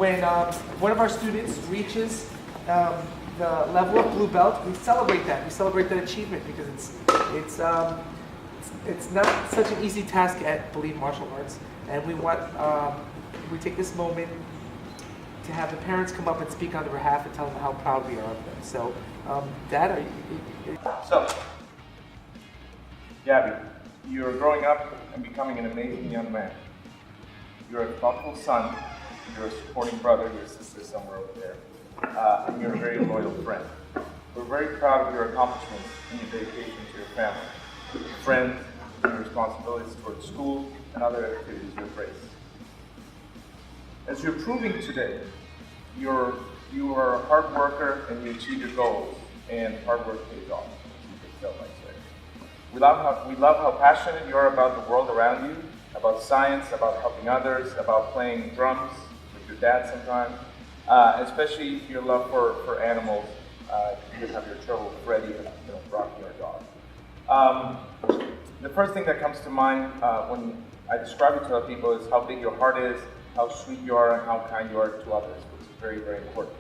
When one of our students reaches the level of blue belt, we celebrate that. We celebrate that achievement because it's not such an easy task at Believe Martial Arts, and we take this moment to have the parents come up and speak on their behalf and tell them how proud we are of them. So, Dad, So, Gabby, you're growing up and becoming an amazing young man. You're a thoughtful son, you're a supporting brother, your sister's somewhere over there, and you're a very loyal friend. We're very proud of your accomplishments and your dedication to your family, your friends, and your responsibilities towards school and other activities you embrace. As you're proving today, you are a hard worker and you achieve your goals, and hard work pays off, as you can tell by today. We love how passionate you are about the world around you, about science, about helping others, about playing drums with your dad sometimes, especially your love for animals. You have your turtle Freddy, Rocky, our dog. The first thing that comes to mind when I describe it to other people is how big your heart is, how sweet you are, and how kind you are to others, which is very, very important.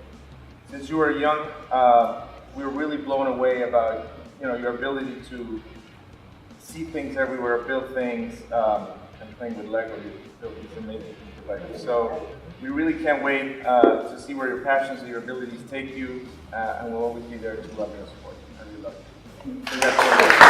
Since you were young, we were really blown away about your ability to see things everywhere, build things, and playing with Lego. You built these amazing things with Lego. So we really can't wait to see where your passions and your abilities take you, and we'll always be there to love you and support you. I really love you. Congratulations.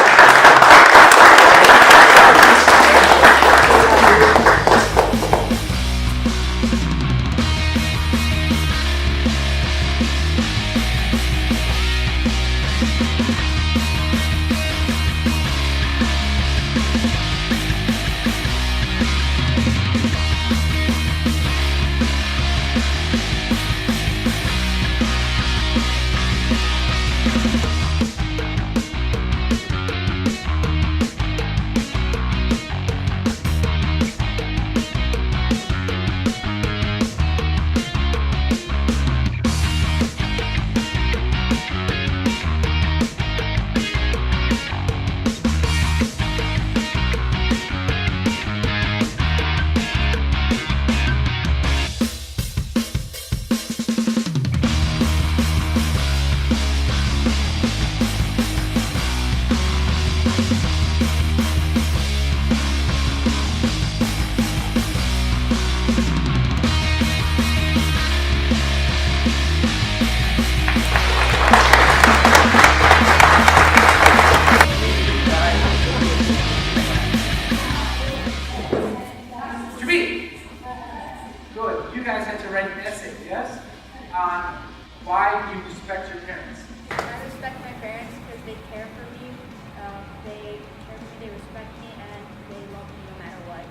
you guys had to write an essay, yes? On why you respect your parents. I respect my parents because they care for me. They care for me, they respect me, and they love me no matter what.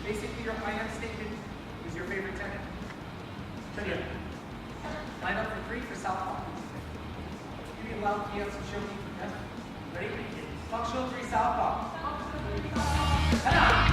Basically, your I am statement is your favorite tenant. Trivia. Line up for 3 for Southpaw. You need loud key out some show me. Yeah? Ready? Functional 3 Southpaw. Hana!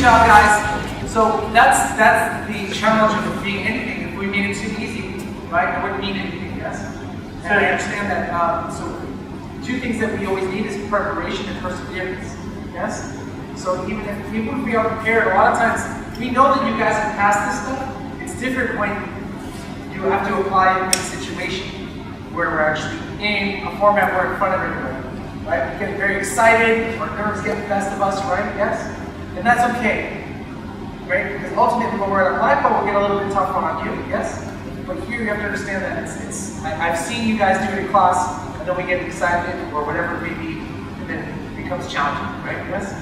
job, guys. So that's the challenge of being anything. If we made it too easy, right, it wouldn't mean anything, yes? And I understand that. So two things that we always need is preparation and perseverance, yes? So even if we are prepared, a lot of times we know that you guys have passed this stuff. It's different when you have to apply it in a situation where we're actually in a format where we're in front of everybody, right? We get very excited, our nerves get the best of us, right? Yes? And that's okay, right? Because ultimately when we're at a black belt, we'll get a little bit tougher on you, yes? But here you have to understand that I've seen you guys do it in class, and then we get excited or whatever it may be, and then it becomes challenging, right? Yes?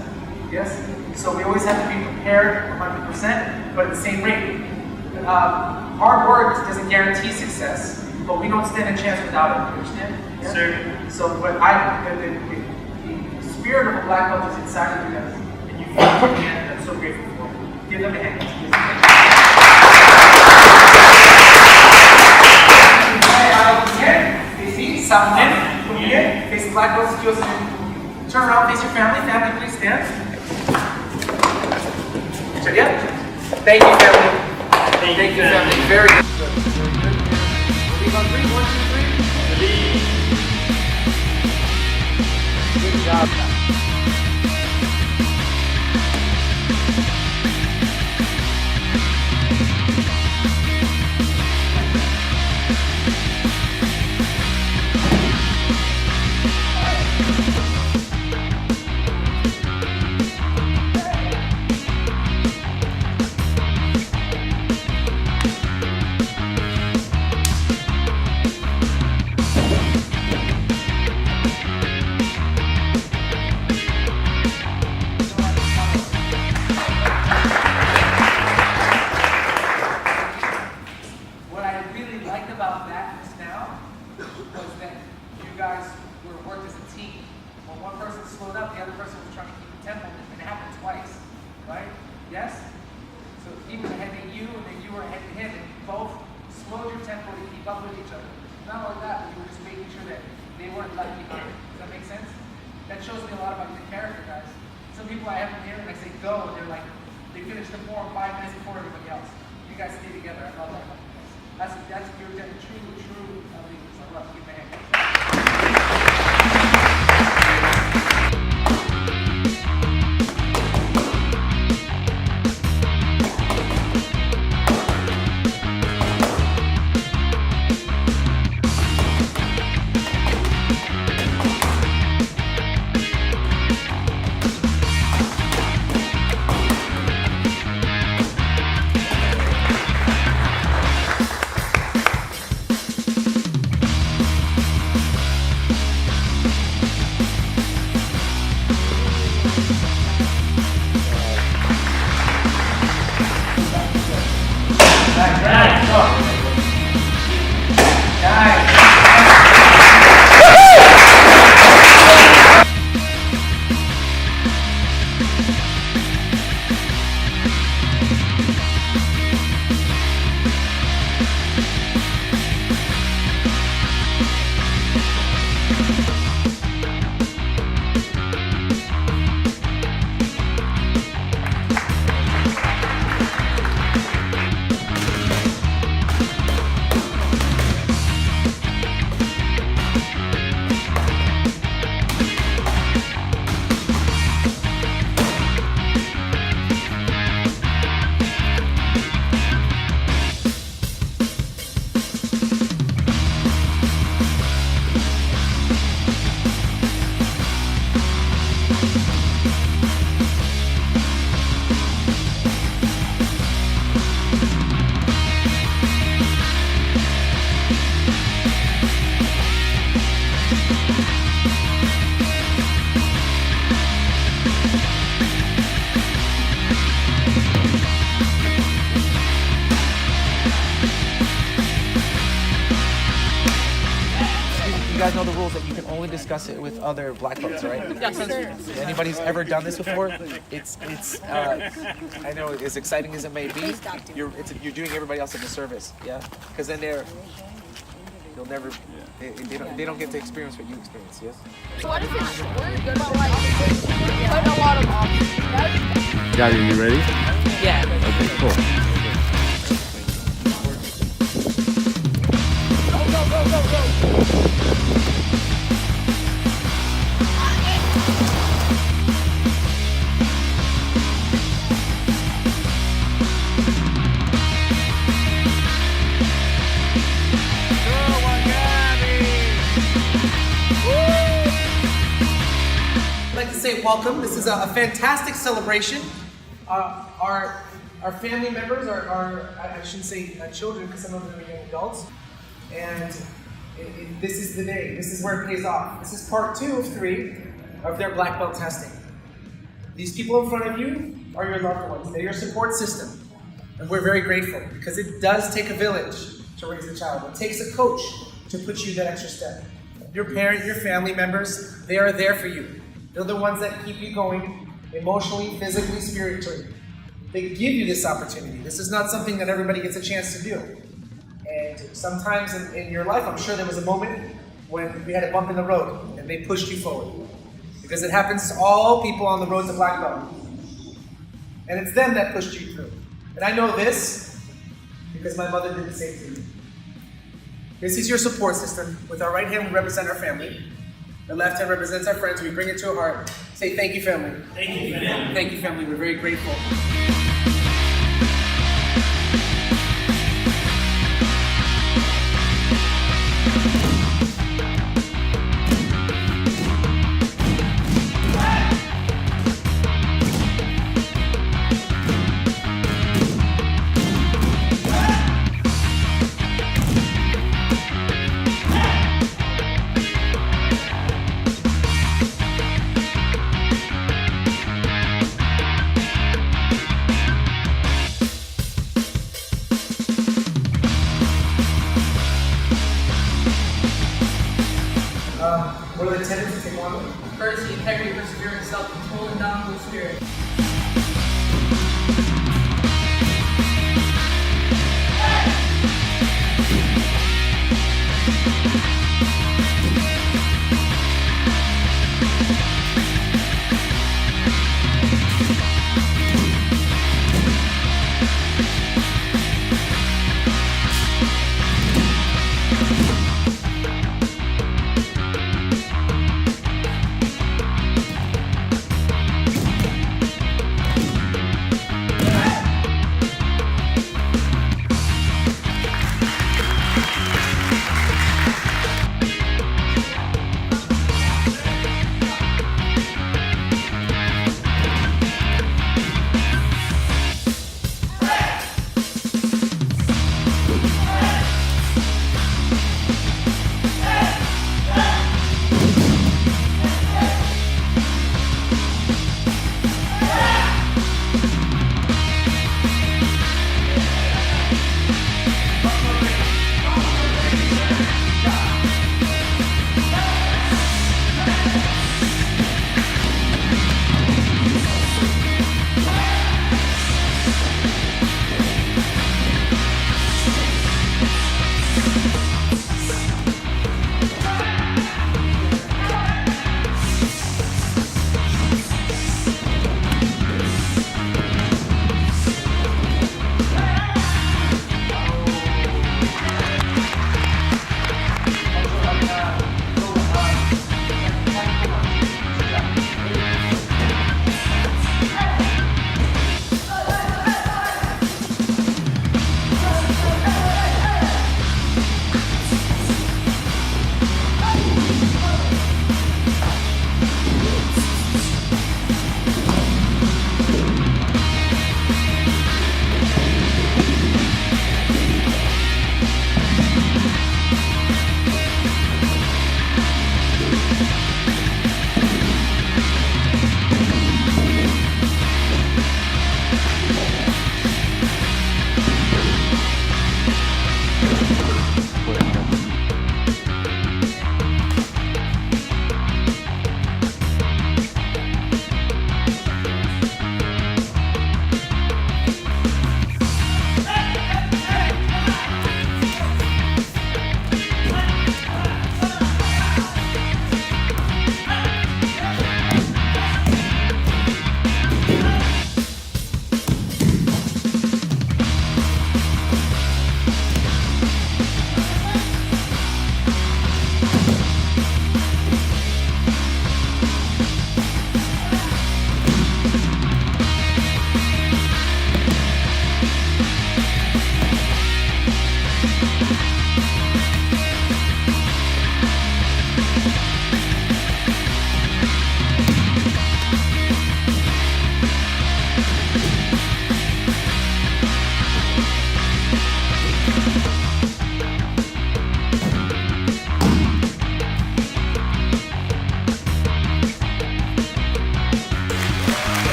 Yes? So we always have to be prepared 100%, but at the same rate. Hard work doesn't guarantee success, but we don't stand a chance without it. You understand? Yeah? Sir. So, but the spirit of a black belt is inside of you guys, and you feel it, and I'm so grateful for it. Give them a hand. Face east, south in, from here, face the black belts, turn around, face your family. Family, please stand. Thank you, family. Thank you, family. Very good. Believe on three. 1, 2, 3. Good job. That's your true allegiance. I love it. Give me a hand. guys know the rules that you can only discuss it with other black belts, right? Yes, sir. Anybody's ever done this before? It's I know as exciting as it may be, you're doing everybody else a disservice, yeah? Because then they'll never, they don't get to experience what you experience, yes? So what if it's short, but like, put a lot of options? Gabby, you ready? Yeah. Okay, cool. I'd like to say welcome. This is a fantastic celebration. Our family members, I shouldn't say children because some of them are young adults, and this is the day. This is where it pays off. This is part 2 of 3 of their black belt testing. These people in front of you are your loved ones. They're your support system, and we're very grateful because it does take a village to raise a child. It takes a coach to put you that extra step. Your parent, your family members, they are there for you. They're the ones that keep you going emotionally, physically, spiritually. They give you this opportunity. This is not something that everybody gets a chance to do. And sometimes in your life, I'm sure there was a moment when we had a bump in the road and they pushed you forward. Because it happens to all people on the road to black belt. And it's them that pushed you through. And I know this because my mother did the same to me. This is your support system. With our right hand, we represent our family. The left hand represents our friends. We bring it to our heart. Say, thank you, family. Thank you, family. Thank you, family. We're very grateful. What are the tenets of TaeKwonDo? Courtesy, integrity, perseverance, self-control, and downward spirit.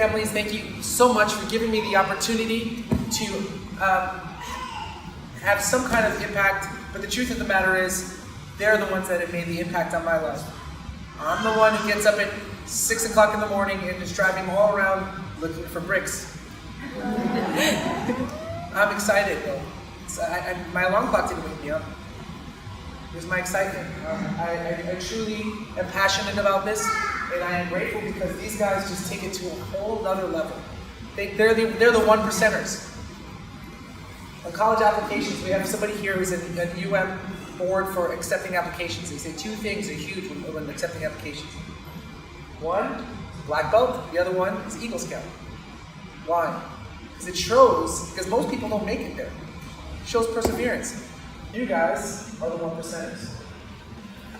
families, thank you so much for giving me the opportunity to have some kind of impact, but the truth of the matter is, they're the ones that have made the impact on my life. I'm the one who gets up at 6 o'clock in the morning and is driving all around looking for bricks. I'm excited though. My alarm clock didn't wake me up. It was my excitement. I truly am passionate about this, and I am grateful because these guys just take it to a whole other level. They're the one percenters. On college applications, we have somebody here who's in the UM board for accepting applications. They say two things are huge when accepting applications. One, black belt. The other one is Eagle Scout. Why? Because it shows, because most people don't make it there. It shows perseverance. You guys are the 1%ers.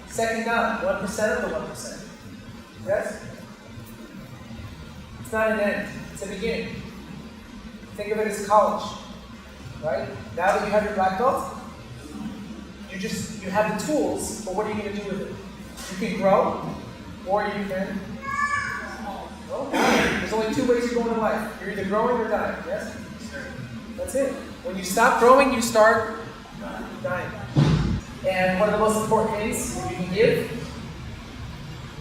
Second down, 1% of the 1%. Yes? It's not an end, it's a beginning. Think of it as college, right? Now that you have your black belt, you have the tools, but what are you going to do with it? You can grow, or you can there's only two ways you're going in life. You're either growing or dying, yes? That's it. When you stop growing, you start dying. And one of the most important things that you can give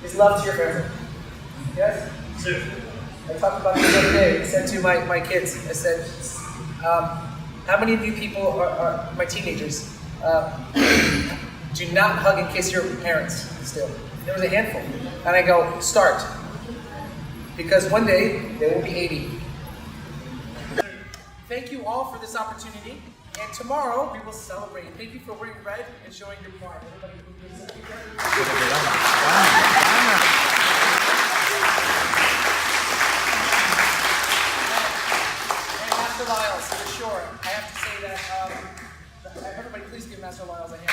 is love to your family. Yes? Sure. I talked about this the other day. I said to my kids, I said, how many of you people are my teenagers, do not hug and kiss your parents still? There was a handful. And I go, start. Because one day, they will be 80. Thank you all for this opportunity. And tomorrow, we will celebrate. Thank you for wearing red and showing your pride. Everybody who gives it. And Master Lyles, for sure. I have to say that, everybody please give Master Lyles a hand.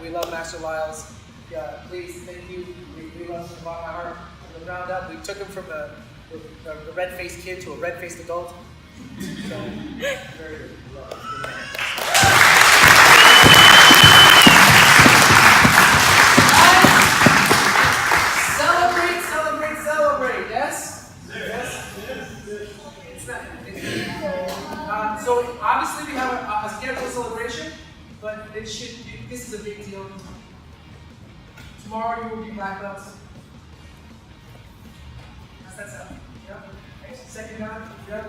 We love Master Lyles. Please, thank you. We love him from our heart from the ground up. We took him from a red-faced kid to a red-faced adult. So, very good. Celebrate, celebrate, celebrate. Yes? Yes? It's not. So obviously we have a scheduled celebration, but this is a big deal. Tomorrow you will be black belts. How's that sound? Yep. Second down? Yep.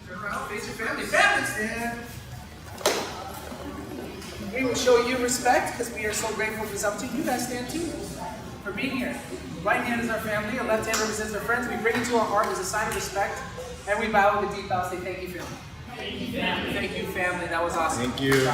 Turn around, face your family. Family stand! We will show you respect because we are so grateful for this opportunity. You guys stand too for being here. Right hand is our family, our left hand represents our friends. We bring it to our heart as a sign of respect, and we bow with a deep bow, say thank you, family. Thank you, family. Thank you, family. That was awesome. Thank you.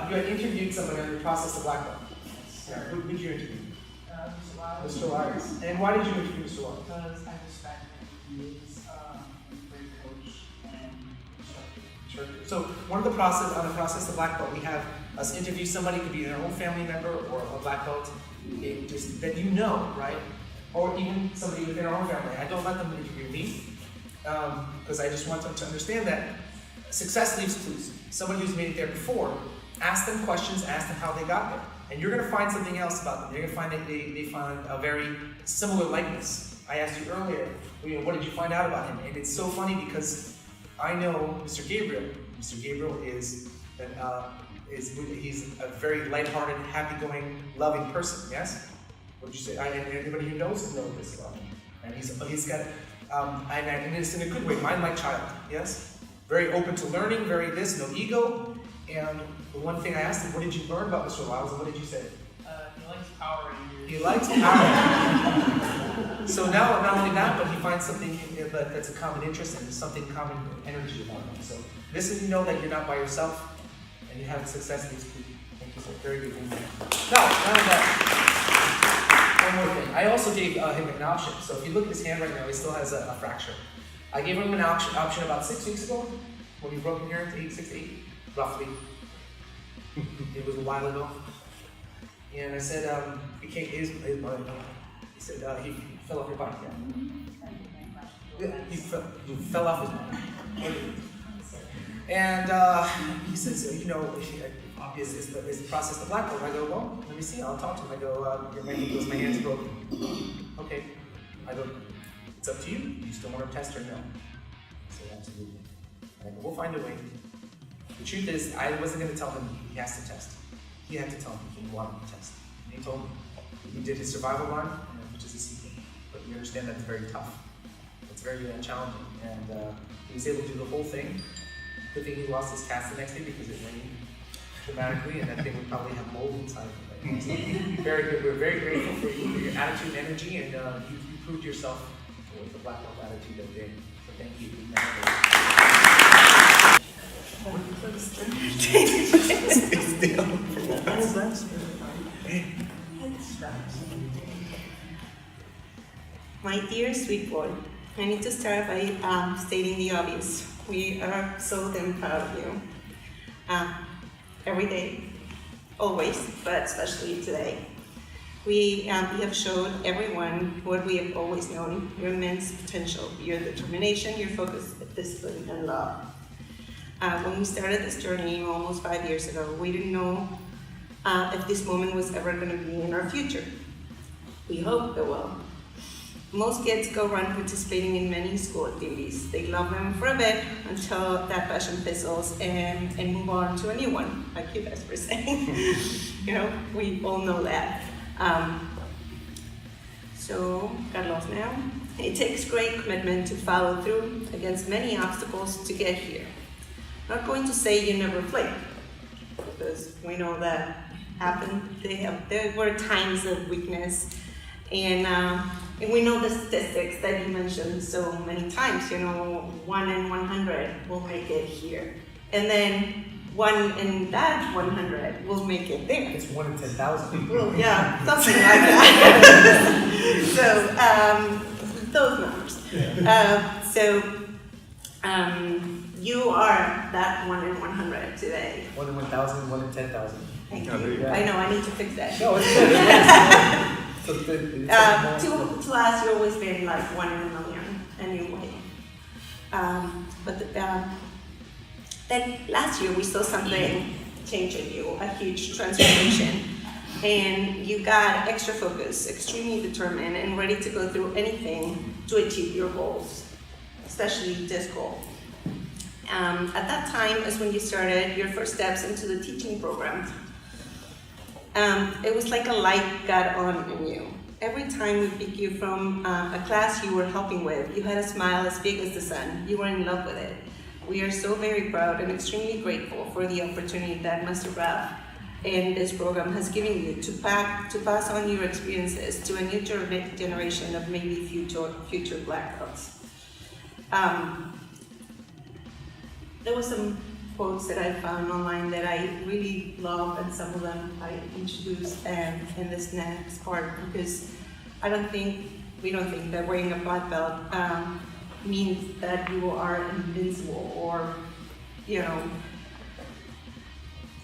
You had interviewed somebody on the process of black belt. Yeah. Who did you interview? Mr. Lyles. And why did you interview Mr. Lyles? Because I respect him. He is a great coach and instructor. Sure. So on the process of black belt, we have us interview somebody, it could be their own family member or a black belt, just that you know, right? Or even somebody within our own family. I don't let them interview me because I just want them to understand that success leaves clues. Somebody who's made it there before, ask them questions, ask them how they got there. And you're going to find something else about them. You're going to find that they find a very similar likeness. I asked you earlier, what did you find out about him? And it's so funny because I know Mr. Gabriel. Mr. Gabriel he's a very lighthearted, happy-going, loving person, yes? What did you say? Anybody who knows this about him. And he's got, and it's in a good way, mind-like child, yes? Very open to learning, very no ego. And the one thing I asked him, what did you learn about Mr. Lyles, and what did you say? He likes power in He likes power. So now, not only that, but he finds something that's a common interest and something common energy about him. So this is, you know that you're not by yourself and you have success in these people. Thank you so very good. Now, not only that, one more thing. I also gave him an option. So if you look at his hand right now, he still has a fracture. I gave him an option about 6 weeks ago when we broke him here to 6 to 8, roughly. It was a while ago. And I said, he said, he fell off your bike. Yeah. He fell off his bike. And he says, you know, is the process the black belt? I go, well, let me see. I'll talk to him. I go, he goes, my hand's broken. Okay. I go, it's up to you. You still want to test or no? I said, absolutely. I go, we'll find a way. The truth is, I wasn't going to tell him he has to test. He had to tell me he wanted to test. And he told me. He did his survival run, which is a secret. But we understand that's very tough. It's very challenging. And he was able to do the whole thing. Good thing he lost his cast the next day because it rained dramatically, and that thing would probably have mold inside of it. So, very good. We're very grateful for you, for your attitude and energy, and you proved yourself with the black belt attitude that day. So thank you. My dear sweet boy, I need to start by stating the obvious. We are so damn proud of you. Every day, always, but especially today. We have shown everyone what we have always known, your immense potential, your determination, your focus, discipline, and love. When we started this journey almost 5 years ago, we didn't know if this moment was ever going to be in our future. We hope it will. Most kids go around participating in many school activities. They love them for a bit until that passion fizzles and move on to a new one, like you guys were saying. You know, we all know that. So, got lost now. It takes great commitment to follow through against many obstacles to get here. Not going to say you never played, because we know that happened. There were times of weakness, and we know the statistics that you mentioned so many times. You know, 1 in 100 will make it here, and then 1 in that 100 will make it there. It's 1 in 10,000. Well, yeah, something like that. So those numbers. You are that 1 in 100 today. 1 in 1,000, 1 in 10,000. Thank Oh, you. yeah. I know, I need to fix that. No, it's good. To us, you've always been like 1 in a million anyway. Then last year we saw something change in you, a huge transformation. And you got extra focused, extremely determined, and ready to go through anything to achieve your goals, especially this goal. At that time is when you started your first steps into the teaching program. It was like a light got on in you. Every time we pick you from a class you were helping with, you had a smile as big as the sun. You were in love with it. We are so very proud and extremely grateful for the opportunity that Master Ralph and this program has given you to pass on your experiences to a new generation of maybe future black belts. There were some quotes that I found online that I really love, and some of them I introduced in this next part, because we don't think that wearing a black belt means that you are invincible or, you know,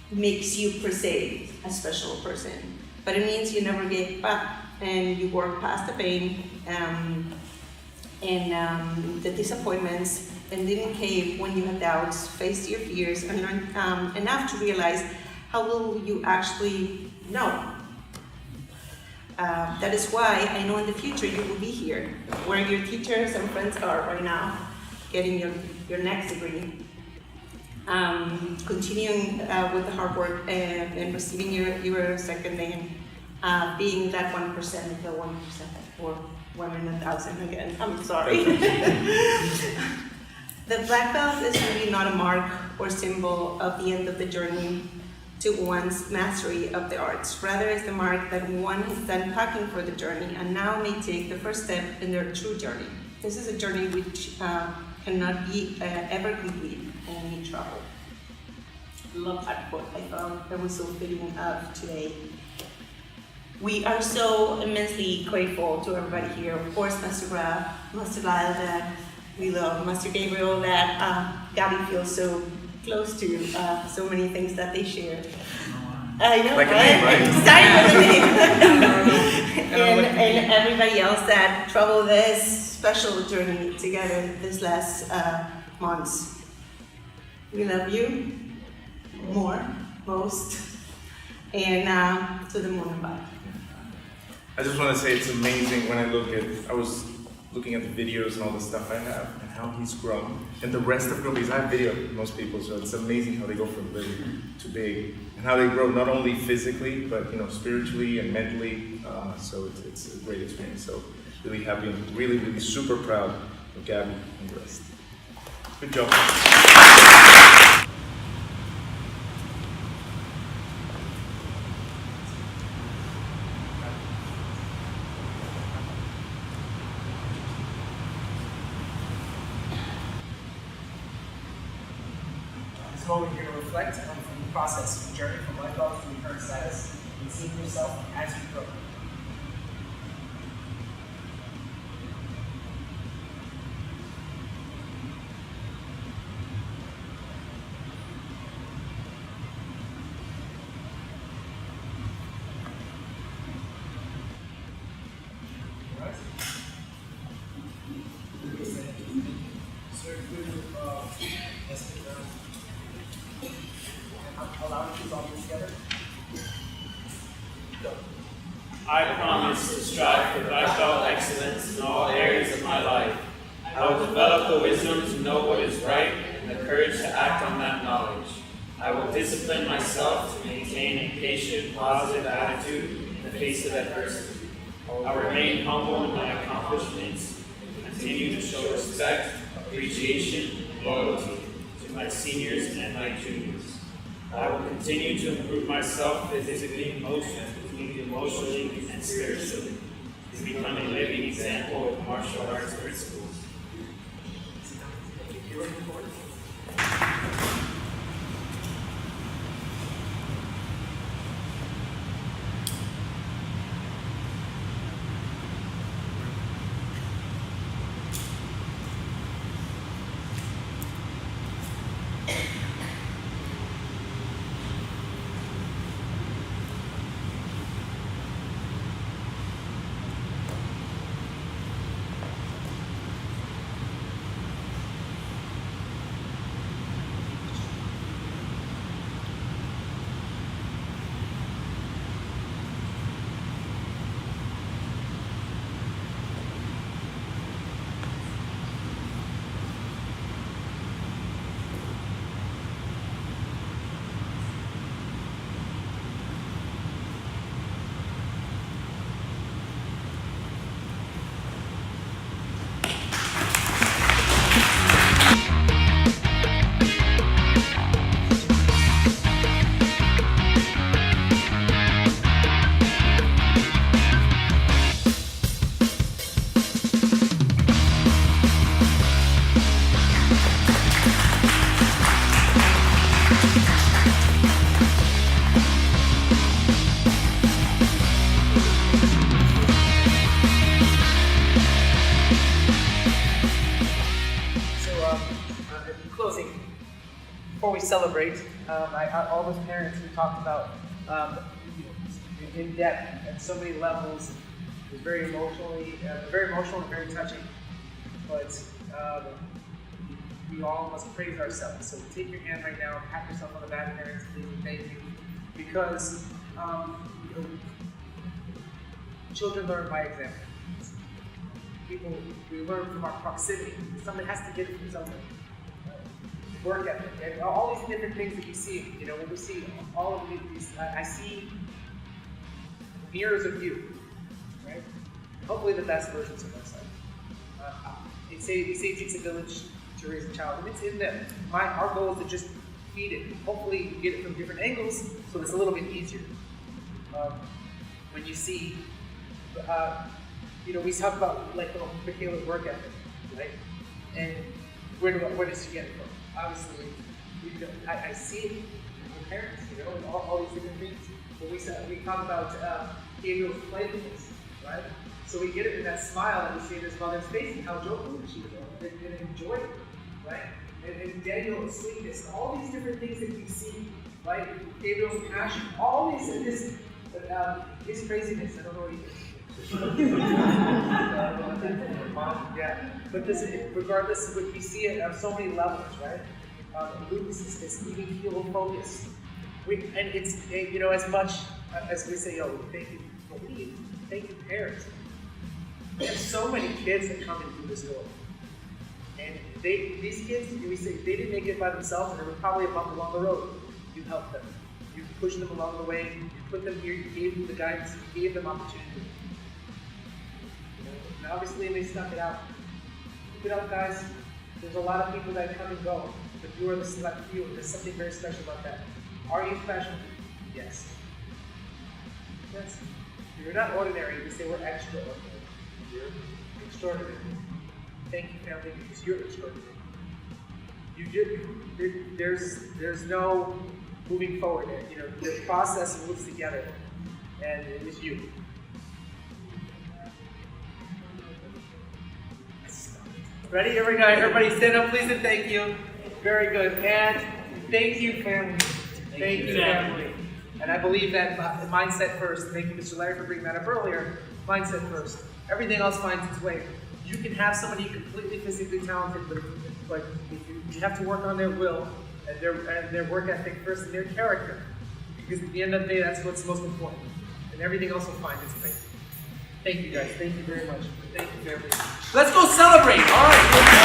makes you per se a special person. But it means you never give up and you work past the pain and the disappointments, and didn't cave when you had doubts, faced your fears, and learned enough to realize how little you actually know. That is why I know in the future you will be here, where your teachers and friends are right now, getting your next degree, continuing with the hard work and receiving your second name, being that 1%, the 1%, or 1 in 1,000 again. I'm sorry. The black belt is really not a mark or symbol of the end of the journey. to one's mastery of the arts. Rather, is the mark that one has done packing for the journey and now may take the first step in their true journey. This is a journey which cannot be ever complete and need travel. Love that quote. I thought that was so fitting of today. We are so immensely grateful to everybody here. Of course, Master Graf, Master Lyle, that we love, Master Gabriel, that Gabby feels so close to, so many things that they share. I know, Like a name, right? Starting with a name. and everybody else that traveled this special journey together this last months. We love you more, most, and to the moon and back. I just want to say it's amazing when I was looking at the videos and all the stuff I have and how he's grown. And the rest of groupies, I have video of most people, so it's amazing how they go from little to big and how they grow not only physically, but spiritually and mentally. So it's a great experience. So really happy and really, really super proud of Gabby and the rest. Good job. This moment you're going to reflect on the process, the journey from life level to your current status, and seeing yourself as you grow. I promise to strive for lifestyle excellence in all areas of my life. I will develop the wisdom to know what is right and the courage to act on that knowledge. I will discipline myself to maintain a patient, positive attitude in the face of adversity. I will remain humble in my accomplishments and continue to show respect, appreciation, and loyalty to my seniors and my juniors. I will continue to improve myself physically, emotionally, and spiritually to become a living example of martial arts principles. Before we celebrate, all those parents we talked about in depth at so many levels. It was very emotional and very touching. But we all must praise ourselves. So take your hand right now, pat yourself on the back, parents, please, and thank you, because children learn by example. We learn from our proximity. Somebody has to get it from somebody. Work ethic, and all these different things that you see. When we see all of these, I see mirrors of you, right? Hopefully the best versions of ourselves. They say it takes a village to raise a child, and it's in them. Our goal is to just feed it. Hopefully you get it from different angles, So it's a little bit easier. When you see, we talk about like Michaela's work ethic, right? And where does she get it from? Obviously, I see it in her parents, and all these different things. When we talk about Gabriel's playfulness, right? So we get it in that smile that we see in his mother's face and how joyful she was, and enjoy it, right? And Daniel's sweetness, all these different things that we see, right? Gabriel's passion, all his craziness. I don't know what he is. Yeah, but regardless, we see it on so many levels, right? Luke's is even keel focus. And it's, as much as we say, thank you, believe, thank you, parents. There's so many kids that come in through this door. And these kids, we say, they didn't make it by themselves, and there was probably a bump along the road. You helped them. You pushed them along the way. You put them here. You gave them the guidance. You gave them opportunity. And obviously, they stuck it out. Keep it up, guys. There's a lot of people that come and go, but you are the select few. There's something very special about that. Are you special? Yes. Yes. You're not ordinary. We say we're extraordinary. You're extraordinary. Thank you, family, because you're extraordinary. There's no moving forward. The process moves together, and it was you. Ready? Here we go. Everybody stand up, please, and thank you. Very good. And thank you, family. Thank you, family. And I believe that mindset first. Thank you, Mr. Larry, for bringing that up earlier. Mindset first. Everything else finds its way. You can have somebody completely physically talented, but you have to work on their will and their work ethic first and their character. Because at the end of the day, that's what's most important. And everything else will find its place. Thank you, guys. Thank you very much. Thank you, family. Let's go celebrate. All right.